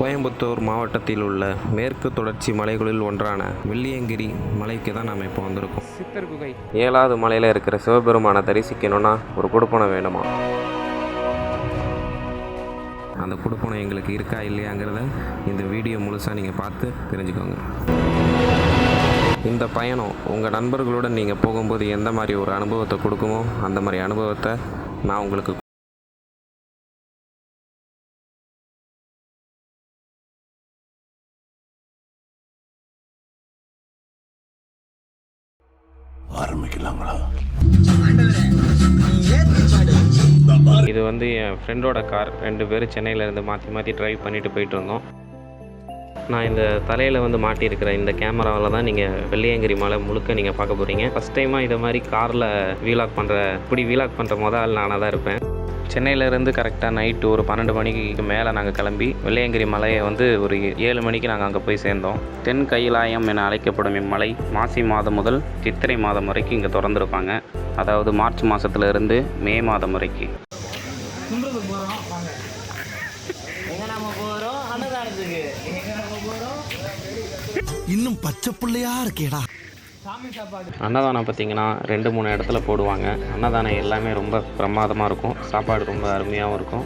கோயம்புத்தூர் மாவட்டத்தில் உள்ள மேற்கு தொடர்ச்சி மலைகளில் ஒன்றான வெள்ளியங்கிரி மலைக்கு தான் நம்ம இப்போ வந்திருக்கோம். சித்தர் குகை 7வது மலையில் இருக்கிற சிவபெருமானை தரிசிக்கணும்னா ஒரு குடுப்பனை வேணுமா? அந்த குடுப்பனை எங்களுக்கு இருக்கா இல்லையாங்கிறத இந்த வீடியோ முழுசாக நீங்கள் பார்த்து தெரிஞ்சுக்கோங்க. இந்த பயணம் உங்கள் நண்பர்களுடன் நீங்கள் போகும்போது எந்த மாதிரி ஒரு அனுபவத்தை கொடுக்குமோ அந்த மாதிரி அனுபவத்தை நான் உங்களுக்கு ஆரம்பிக்கலாங்களா? இது வந்து என் ஃப்ரெண்டோட கார். 2 பேர் சென்னையிலேருந்து மாற்றி ட்ரைவ் பண்ணிட்டு போயிட்டு இருந்தோம். நான் இந்த தலையில் வந்து மாட்டியிருக்கிற இந்த கேமராவில் தான் நீங்கள் வெள்ளியங்கிரி மலை முழுக்க நீங்கள் பார்க்க போகிறீங்க. ஃபஸ்ட் டைமாக இதை மாதிரி காரில் வீலாக் பண்ணுற மொதல் ஆள் நானாக தான் இருப்பேன். சென்னையிலேருந்து கரெக்டாக நைட்டு ஒரு 12 மணிக்கு மேலே நாங்கள் கிளம்பி வெள்ளியங்கிரி மலையை வந்து ஒரு 7 மணிக்கு நாங்கள் அங்கே போய் சேர்ந்தோம். தென் கைலாயம் என அழைக்கப்படும் இம்மலை மாசி மாதம் முதல் சித்திரை மாதம் வரைக்கும் இங்கே திறந்துருப்பாங்க. அதாவது மார்ச் மாதத்துலேருந்து மே மாதம் வரைக்கும். இன்னும் பச்சை பிள்ளையா இருக்கேடா. அன்னதானம் பார்த்திங்கன்னா 2-3 இடத்துல போடுவாங்க. அன்னதானம் எல்லாமே ரொம்ப பிரமாதமாக இருக்கும். சாப்பாடு ரொம்ப அருமையாகவும் இருக்கும்.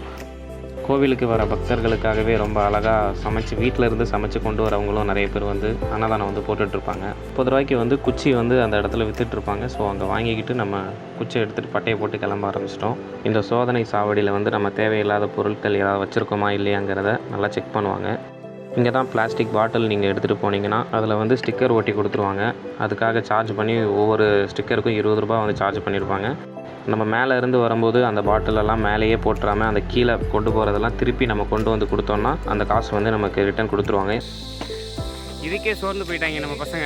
கோவிலுக்கு வர பக்தர்களுக்காகவே ரொம்ப அழகாக வீட்டில் இருந்து சமைச்சு கொண்டு வரவங்களும் நிறைய பேர் வந்து அன்னதானம் வந்து போட்டுட்ருப்பாங்க. 30 ரூபாய்க்கு வந்து குச்சி வந்து அந்த இடத்துல விற்றுட்ருப்பாங்க. ஸோ அங்கே வாங்கிக்கிட்டு நம்ம குச்சியை எடுத்துகிட்டு பட்டையை போட்டு கிளம்ப ஆரம்பிச்சிட்டோம். இந்த சோதனை சாவடியில் வந்து நம்ம தேவையில்லாத பொருட்கள் ஏதாவது வச்சுருக்கோமா இல்லையாங்கிறத நல்லா செக் பண்ணுவாங்க. இங்கே தான் பிளாஸ்டிக் பாட்டில் நீங்கள் எடுத்துகிட்டு போனீங்கன்னா அதில் வந்து ஸ்டிக்கர் ஒட்டி கொடுத்துருவாங்க. அதுக்காக சார்ஜ் பண்ணி ஒவ்வொரு ஸ்டிக்கருக்கும் 20 ரூபா வந்து சார்ஜ் பண்ணியிருப்பாங்க. நம்ம மேலே இருந்து வரும்போது அந்த பாட்டிலெல்லாம் மேலேயே போட்டுறாமல் அந்த கீழே கொண்டு போகிறதெல்லாம் திருப்பி நம்ம கொண்டு வந்து கொடுத்தோன்னா அந்த காசு வந்து நமக்கு ரிட்டர்ன் கொடுத்துருவாங்க. இதுக்கே சோர்ந்து போயிட்டாங்க நம்ம பசங்க.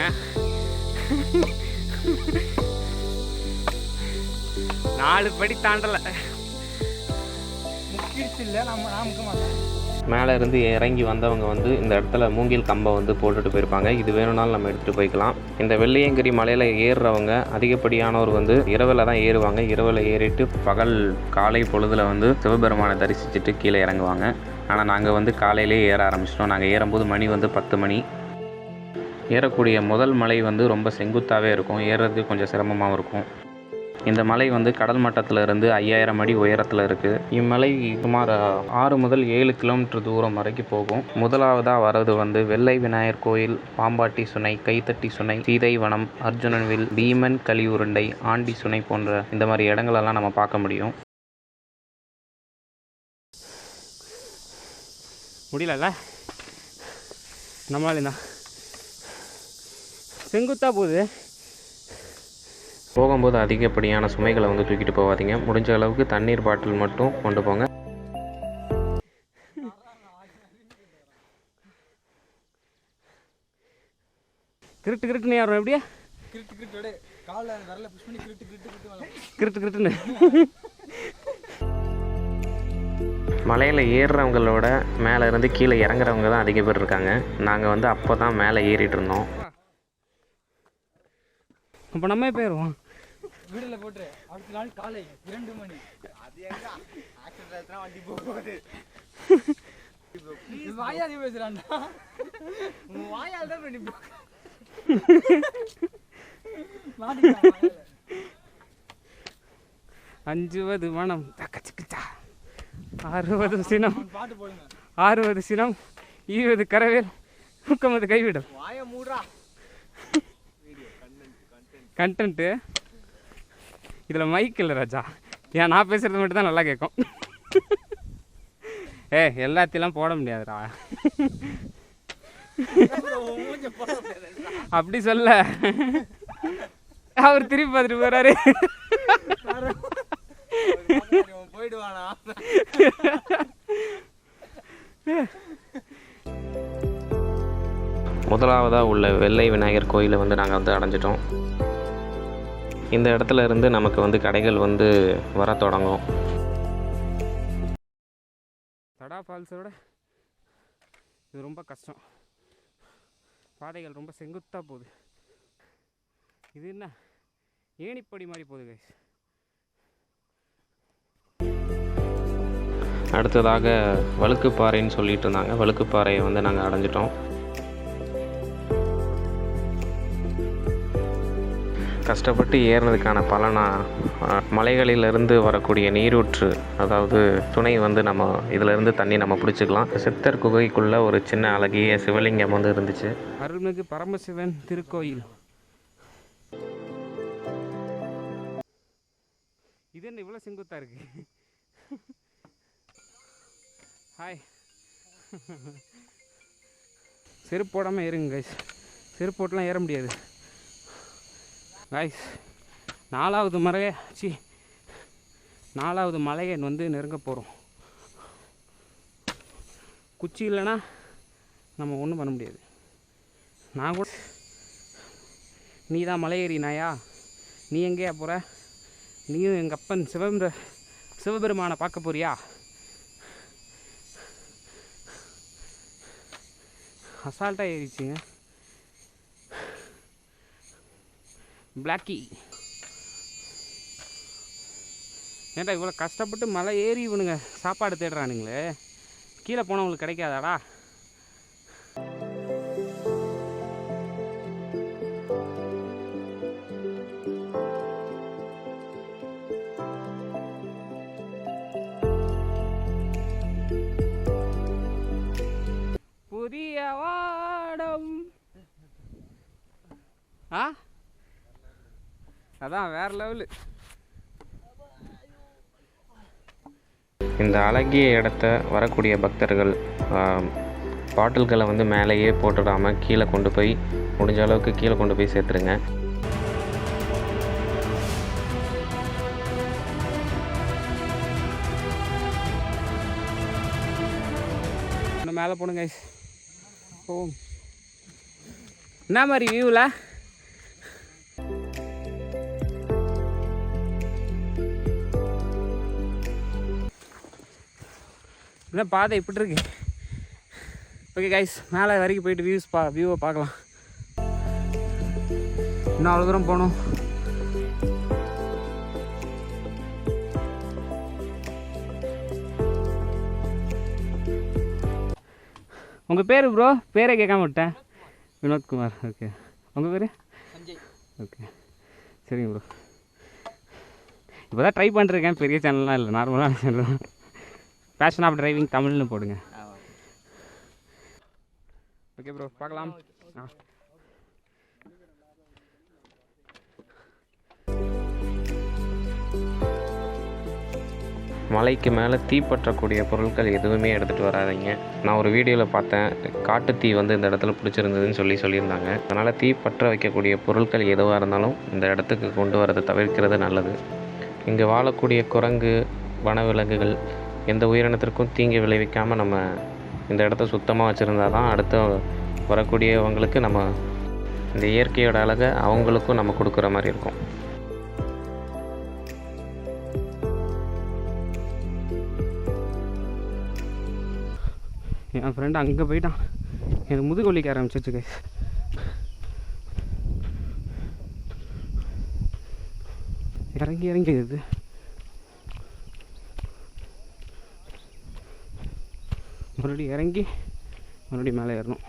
4 படி தாண்டலை இல்லை நம்ம மேலே இருந்து இறங்கி வந்தவங்க வந்து இந்த இடத்துல மூங்கில் கம்பை வந்து போட்டுட்டு போயிருப்பாங்க. இது வேணும்னாலும் நம்ம எடுத்துகிட்டு போய்க்கலாம். இந்த வெள்ளியங்கிரி மலையில் ஏறுறவங்க அதிகப்படியானவர் வந்து இரவில் தான் ஏறுவாங்க. இரவில் ஏறிட்டு காலை பொழுதில் வந்து சிவபெருமானை தரிசிச்சுட்டு கீழே இறங்குவாங்க. ஆனால் நாங்கள் வந்து காலையிலே ஏற ஆரம்பிச்சிட்டோம். நாங்கள் ஏறும்போது மணி வந்து 10 மணி. ஏறக்கூடிய முதல் மலை வந்து ரொம்ப செங்குத்தாகவே இருக்கும். ஏறுறதுக்கு கொஞ்சம் சிரமமாகவும் இருக்கும். இந்த மலை வந்து கடல் மட்டத்தில் இருந்து 5000 அடி உயரத்தில் இருக்குது. இம்மலை சுமார் 6 முதல் 7 கிலோமீட்டர் தூரம் வரைக்கும் போகும். முதலாவதாக வர்றது வந்து வெள்ளை விநாயகர் கோயில், பாம்பாட்டி சுனை, கைத்தட்டி சுனை, சீதைவனம், அர்ஜுனன்வில், பீமன் களி உருண்டை, ஆண்டி சுனை போன்ற இந்த மாதிரி இடங்களெல்லாம் நம்ம பார்க்க முடியும். முடியல நம்மளால தான் செங்குத்தா போகுது. போகும்போது அதிகப்படியான சுமைகளை வந்து தூக்கிட்டு போகாதீங்க. முடிஞ்ச அளவுக்கு தண்ணீர் பாட்டில் மட்டும் கொண்டு போங்க. கிருட்டுன்னு யாரும் எப்படியா கிருட்டுன்னு மலையில் ஏறுறவங்களோட மேலே இருந்து கீழே இறங்குறவங்க தான் அதிக பேர் இருக்காங்க. நாங்கள் வந்து அப்போ தான் மேலே ஏறிட்டு இருந்தோம். அப்போ நம்ம போயிடுவோம். வீடில் போட்டு அடுத்த நாள் காலை 2 மணி. அது எங்க ஆக்சிடென்ட் வண்டி போகுது. வாயாதி பேசுறான்டா. வாயால் தான் பண்ணி மாட்டிக்கலாம். 50 மனம் தக்கச்சிக்கிச்சா 60 சினம் பாட்டு போடுங்க. 60 சினம் 20 கரவேல் 30 கைவிடும். வாய மூடுறா. கண்டென்ட்டு இதில் மைக் இல்லை ராஜா. ஏன் நான் பேசுகிறது மட்டும் தான் நல்லா கேட்கும். எல்லாத்தையும் போட முடியாதுடா. அப்படி சொல்ல அவர் திருப்பி பார்த்துட்டு போறாரு. போயிடுவானா? முதலாவதாக உள்ள வெள்ளை விநாயகர் கோயிலை வந்து நாங்கள் வந்து அடைஞ்சிட்டோம். இந்த இடத்துல இருந்து நமக்கு வந்து கடைகள் வந்து வர தொடங்கும். தடா ஃபால்ஸோட இது ரொம்ப கஷ்டம். பாதைகள் ரொம்ப செங்குத்தாக போகுது. இது என்ன ஏணிப்படி மாதிரி போகுது கைஸ். அடுத்ததாக வழுக்குப்பாறைன்னு சொல்லிட்டு இருந்தாங்க. வழுக்குப்பாறையை வந்து நாங்கள் அடைஞ்சிட்டோம். கஷ்டப்பட்டு ஏறினதுக்கான பலனாக மலைகளிலிருந்து வரக்கூடிய நீரூற்று, அதாவது துணை வந்து நம்ம இதிலேருந்து தண்ணி நம்ம பிடிச்சிக்கலாம். சித்தர் குகைக்குள்ளே ஒரு சின்ன அழகிய சிவலிங்கம் வந்து இருந்துச்சு. அருள்மிகு பரமசிவன் திருக்கோயில். இது என்ன இவ்வளோ செங்குத்தாக இருக்கு? ஹாய். செருப்பு போடாமல் ஏறுங்க கைஸ். செருப்பு போட்டெலாம் ஏற முடியாது கைஸ். 4வது மலையை வந்து நெருங்க போகிறோம். குச்சி இல்லைன்னா நம்ம ஒன்றும் பண்ண முடியாது. நான் கூட நீ தான் மலை ஏறினாயா, நீ எங்கேயா போகிற, நீயும் எங்கள் அப்பன் சிவபெருமானை பார்க்க போறியா? அசால்ட்டாக ஏறிச்சிங்க பிளாக்கி. ஏன்டா இவ்வளோ கஷ்டப்பட்டு மலை ஏறி இவனுங்க சாப்பாடு தேடுறானுங்களே, கீழே போனவங்களுக்கு கிடைக்காதாடா? புதிய வாடம். அதான் வேற லெவலு. இந்த அழகிய இடத்த வரக்கூடிய பக்தர்கள் பாட்டில்களை வந்து மேலேயே போட்டுடாமல் கீழே கொண்டு போய் முடிஞ்ச அளவுக்கு கீழே கொண்டு போய் சேர்த்துருங்க. இன்னும் மேலே போகணும் கைஸ். போவோம். என்ன மாதிரி வியூவில் என்ன பாதை இப்படி இருக்கு. ஓகே கைஸ், மேலே வரைக்கும் போயிட்டு வியூவை பார்க்கலாம். இன்னும் அவ்வளோ தூரம் போகணும். உங்கள் பேர் ப்ரோ? பேரே கேட்காம விட்டேன். வினோத்குமார். ஓகே. உங்கள் பேர்? சஞ்சய். ஓகே, சரிங்க ப்ரோ. இப்போ தான் ட்ரை பண்ணிருக்கேன். பெரிய சேனல்லாம் இல்லை, நார்மலான சேனல் தான். பேஷன் ஆஃப் டிரைவிங் தமிழ்னு போடுங்க. ஓகே ப்ரோ, பார்க்கலாம். மலைக்கு மேலே தீப்பற்றக்கூடிய பொருட்கள் எதுவுமே எடுத்துகிட்டு வராதிங்க. நான் ஒரு வீடியோவில் பார்த்தேன், காட்டுத்தீ வந்து இந்த இடத்துல பிடிச்சிருந்ததுன்னு சொல்லியிருந்தாங்க. அதனால் தீ பற்ற வைக்கக்கூடிய பொருட்கள் எதுவாக இருந்தாலும் இந்த இடத்துக்கு கொண்டு வரதை தவிர்க்கிறது நல்லது. இங்கே வாழக்கூடிய குரங்கு, வனவிலங்குகள் எந்த உயிரினத்திற்கும் தீங்கு விளைவிக்காமல் நம்ம இந்த இடத்த சுத்தமாக வச்சுருந்தா தான் அடுத்த வரக்கூடியவங்களுக்கு நம்ம இந்த இயற்கையோட அழகை அவங்களுக்கும் நம்ம கொடுக்குற மாதிரி இருக்கும். என் ஃப்ரெண்டு அங்கே போயிட்டான். எனக்கு முதுகு வலிக்க ஆரம்பிச்சிச்சு கைஸ். இறங்கி இது மறுபடியும் இறங்கி மறுபடியும் மேலே ஏறணும்.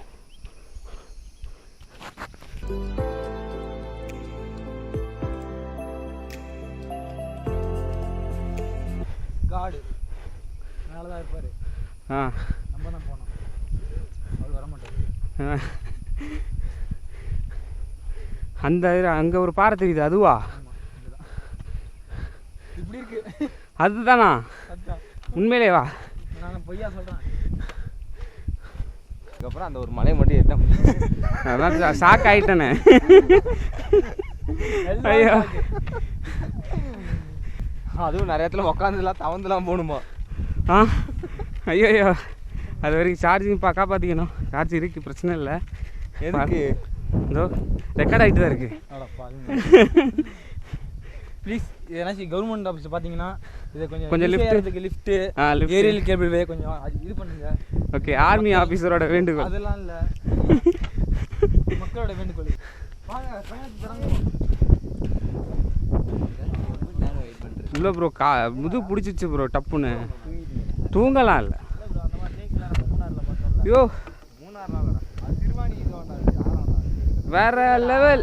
காடு மேலே தான் இருப்பார். நம்ம தான் போனோம், அவர் வர மாட்டார். அந்த அங்கே ஒரு பாறை தெரியுது, அதுவா? இப்படி இருக்கு. அதுதானா? உண்மையிலே வா, நான் பொய்யா சொல்கிறேன். அதுக்கப்புறம் அந்த ஒரு மலை மட்டும் ஏறிட்டேன். அதான் ஷாக் ஆகிட்டேனே. ஐயோ, அதுவும் நிறைய இடத்துல உட்காந்துலாம் தவந்துலாம் போகணுமா? ஐயோ அது வரைக்கும் சார்ஜிங் காப்பாற்றிக்கணும். சார்ஜ் இருக்குது, பிரச்சனை இல்லை. எதுக்கு? இதோ ரெக்கார்ட் ஆகிட்டு தான் இருக்குது. ப்ளீஸ் ஏதாச்சும் கவர்மெண்ட் ஆஃபீஸ் பார்த்தீங்கன்னா இதை கொஞ்சம் லிஃப்ட்டு ஏரியல் கேபிள் வே கொஞ்சம் இது பண்ணுங்க. ஓகே, ஆர்மி ஆஃபீஸரோட வேண்டுகோள். அதெல்லாம் இல்லை, மக்களோட வேண்டுகோள். இல்லை ப்ரோ, முது பிடிச்சிச்சு ப்ரோ டப்புன்னு. தூங்கலாம் இல்லை. ஐயோ வேற லெவல்,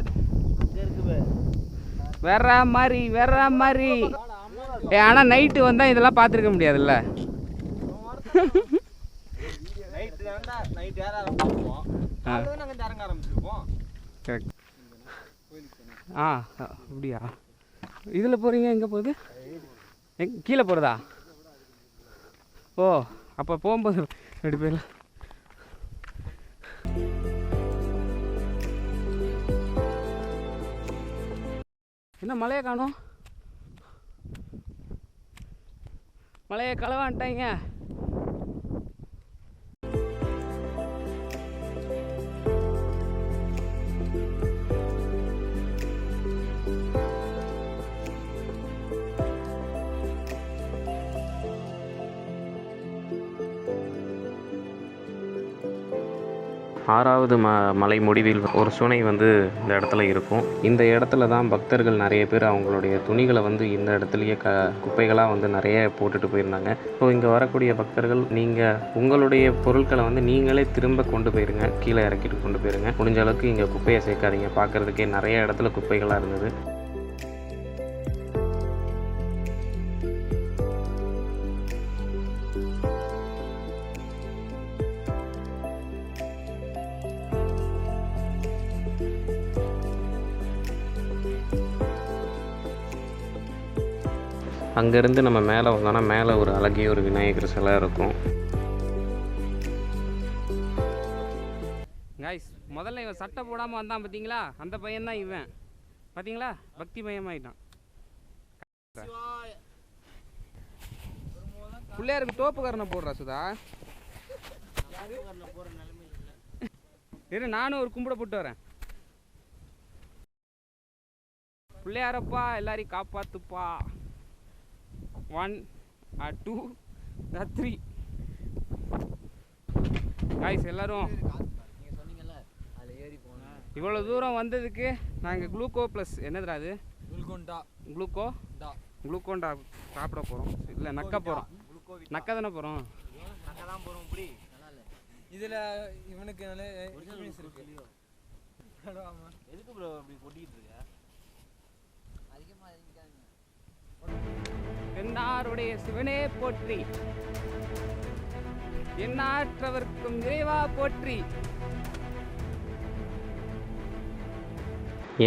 வேற மாதிரி. ஆனால் நைட்டு வந்தால் இதெல்லாம் பார்த்துருக்க முடியாதுல்ல. ஆ அப்படியா? இதில் போகிறீங்க? எங்கே போகுது? கீழே போகிறதா? ஓ அப்போ போகும்போது ரெண்டு பேர். என்ன மழையை காணோம்? மழையை களவான்ட்டாங்க. ஆறாவது மலை முடிவில் ஒரு சுனை வந்து இந்த இடத்துல இருக்கும். இந்த இடத்துல தான் பக்தர்கள் நிறைய பேர் அவங்களுடைய துணிகளை வந்து இந்த இடத்துலையே குப்பைகளாக வந்து நிறைய போட்டுட்டு போயிருந்தாங்க. ஸோ இங்கே வரக்கூடிய பக்தர்கள் நீங்கள் உங்களுடைய பொருட்களை வந்து நீங்களே திரும்ப கொண்டு போயிருங்க, கீழே இறக்கிட்டு கொண்டு போயிருங்க. முடிஞ்ச அளவுக்கு இங்கே குப்பையை சேர்க்காதீங்க. பார்க்குறதுக்கே நிறைய இடத்துல குப்பைகளாக இருந்தது. அங்கேருந்து நம்ம மேலே வந்தோன்னா மேலே ஒரு அழகிய ஒரு விநாயகர் சிலை இருக்கும். கைஸ், முதல்ல இவன் சட்டை போடாமல் வந்தான் பார்த்தீங்களா? அந்த பையன்தான் இவன். பார்த்தீங்களா? பக்தி மயமாயிட்டான். பிள்ளையாருக்கு தோப்புக்காரனை போடுறா சுதா. இரு, நானும் ஒரு கும்பிட போட்டு வரேன். பிள்ளையாரப்பா எல்லாரையும் காப்பாத்துப்பா. 1 or 2 or 3 காய்ஸ். எல்லாரும் இவ்வளோ தூரம் வந்ததுக்கு நாங்கள் குளுக்கோ ப்ளஸ் என்னதுடா அது? குளுக்கோண்டா சாப்பிட போகிறோம். இல்லை நக்க போகிறோம். நக்க தானே போகிறோம். இதில் இவனுக்கு எதுக்கு ப்ரோ அப்படி கொட்டிக்கிட்டு இருக்க? என்னாருடைய சிவனே போற்றி, எண்ணாற்றவர்க்கும் இறைவா போற்றி.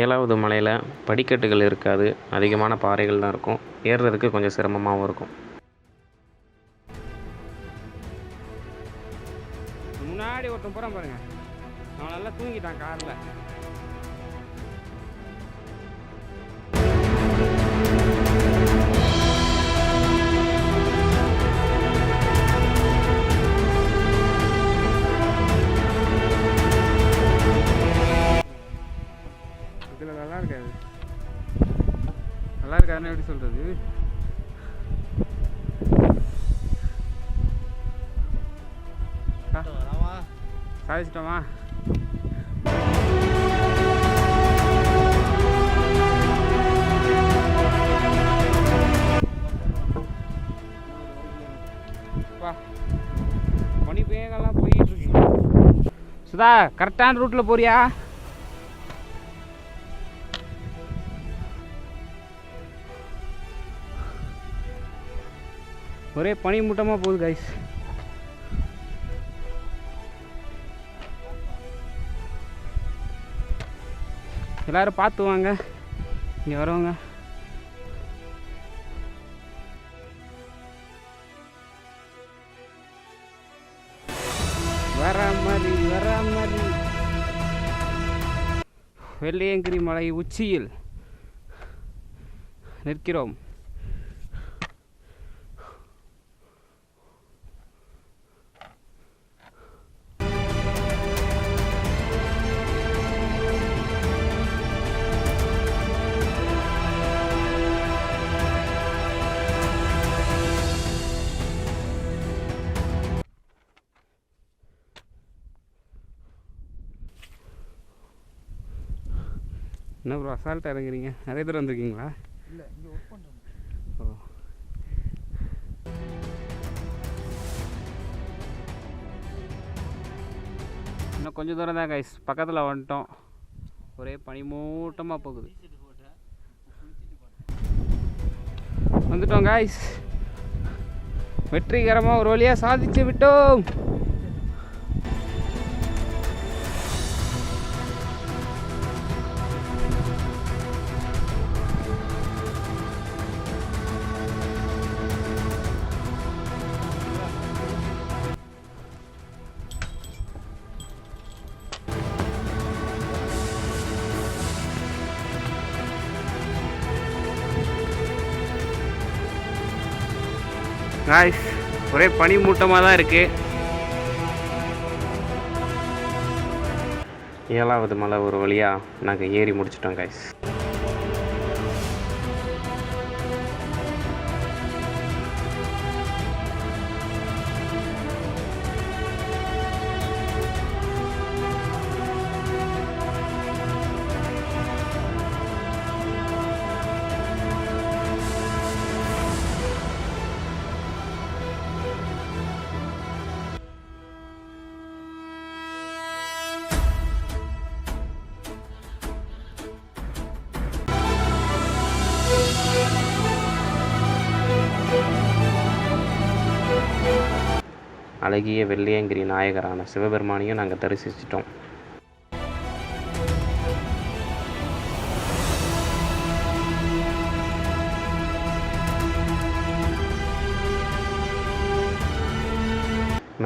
7வது மலையில் படிக்கட்டுகள் இருக்காது, அதிகமான பாறைகள் தான் இருக்கும். ஏறுறதுக்கு கொஞ்சம் சிரமமாகவும் இருக்கும். முன்னாடி ஒருத்தன் போகிறான் பாருங்க, அவன் நல்லா தூங்கிட்டான் காரில். இதில் நல்லா இருக்காதுன்னு எப்படி சொல்கிறது? சாதிச்சிட்டோமா? பனி பேகெல்லாம் போயிட்டு இருக்கு. சுதா, கரெக்டான ரூட்டில் போறியா? ஒரே பனி மூட்டமாக போகுது கைஸ். எல்லாரும் பார்த்து வாங்க இங்கே வரவங்க. வர மாதிரி வெள்ளையங்கிரி மலை உச்சியில் நிற்கிறோம். என்ன ப்ரோ அசால்ட்டாக இறங்குறீங்க? நிறைய தூரம் வந்திருக்கீங்களா? இல்லை, இங்கே ஒர்க் பண்ணுறோம். ஓ இன்னும் கொஞ்சம் தூரம் தான் கைஸ், பக்கத்தில் வந்துட்டோம். ஒரே பனிமூட்டமாக போகுது. வந்துட்டோம் கைஸ், வெற்றிகரமாக ஒரு வழியாக சாதிச்சு விட்டோம். காய்ஸ், ஒரே பனி மூட்டமாக தான் இருக்குது. 7வது மலை ஒரு வழியாக நாங்கள் ஏறி முடிச்சிட்டோம் காய்ஸ். அழகிய வெள்ளியங்கிரி நாயகரான சிவபெருமானையும் நாங்கள் தரிசிச்சிட்டோம்.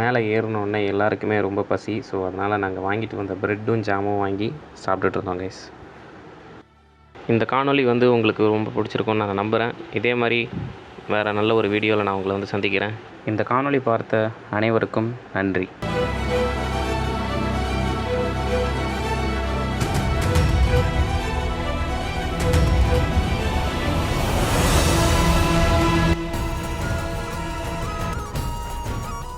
மேலே ஏறினோடனே எல்லாருக்குமே ரொம்ப பசி. ஸோ அதனால் நாங்கள் வாங்கிட்டு வந்த ப்ரெட்டும் ஜாமும் வாங்கி சாப்பிட்டுட்டு இருந்தோம் கைஸ். இந்த காணொளி உங்களுக்கு ரொம்ப பிடிச்சிருக்கும்னு நான் நம்புகிறேன். இதே மாதிரி வேறு நல்ல ஒரு வீடியோவில் நான் உங்களை சந்திக்கிறேன். இந்த காணொளி பார்த்த அனைவருக்கும் நன்றி.